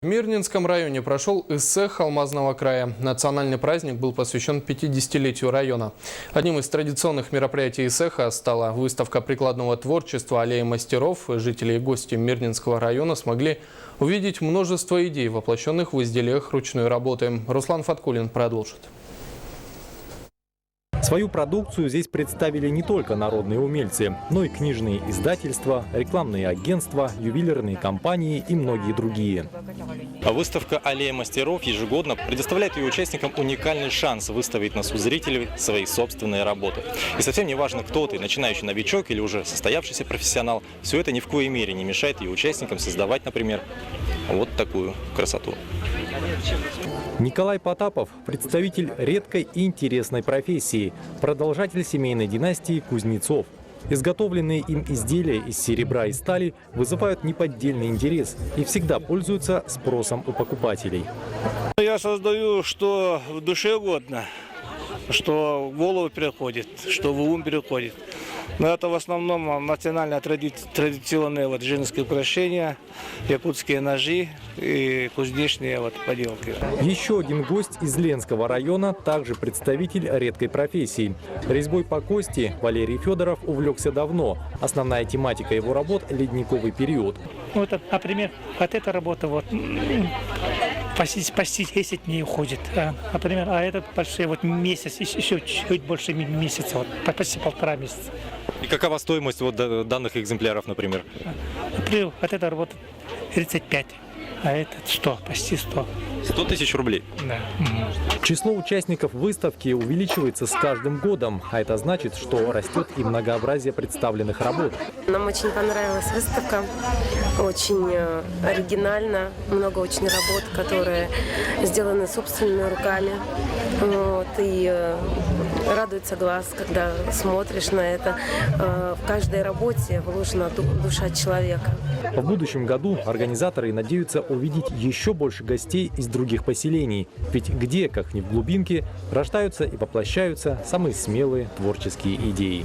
В Мирнинском районе прошел ИСЭХ Алмазного края. Национальный праздник был посвящен 50-летию района. Одним из традиционных мероприятий ИСЭХа стала выставка прикладного творчества «Аллея мастеров». Жители и гости Мирнинского района смогли увидеть множество идей, воплощенных в изделиях ручной работы. Руслан Фаткулин продолжит. Свою продукцию здесь представили не только народные умельцы, но и книжные издательства, рекламные агентства, ювелирные компании и многие другие. Выставка «Аллея мастеров» ежегодно предоставляет ее участникам уникальный шанс выставить на суд зрителей свои собственные работы. И совсем не важно, кто ты, начинающий новичок или уже состоявшийся профессионал, все это ни в коей мере не мешает ее участникам создавать, например, вот такую красоту. Николай Потапов – представитель редкой и интересной профессии, продолжатель семейной династии Кузнецов. Изготовленные им изделия из серебра и стали вызывают неподдельный интерес и всегда пользуются спросом у покупателей. Я создаю, что в душе угодно, что в голову переходит, что в ум переходит. Но это в основном национальные традиционные женские украшения, якутские ножи и кузнечные поделки. Еще один гость из Ленского района, также представитель редкой профессии. Резьбой по кости Валерий Федоров увлекся давно. Основная тематика его работ – ледниковый период. Вот, например, вот эта работа почти 10 дней уходит. Например, а этот большой месяц, еще чуть больше месяца, почти 1,5 месяца. И какова стоимость данных экземпляров, например? Например, вот эта работа 35, а этот 100, почти 100. 100 тысяч рублей? Да. Число участников выставки увеличивается с каждым годом, а это значит, что растет и многообразие представленных работ. Нам очень понравилась выставка, очень оригинально, много очень работ, которые сделаны собственными руками. И радуется глаз, когда смотришь на это. В каждой работе вложена душа человека. В будущем году организаторы надеются увидеть еще больше гостей из других поселений. Ведь где, как ни в глубинке, рождаются и воплощаются самые смелые творческие идеи.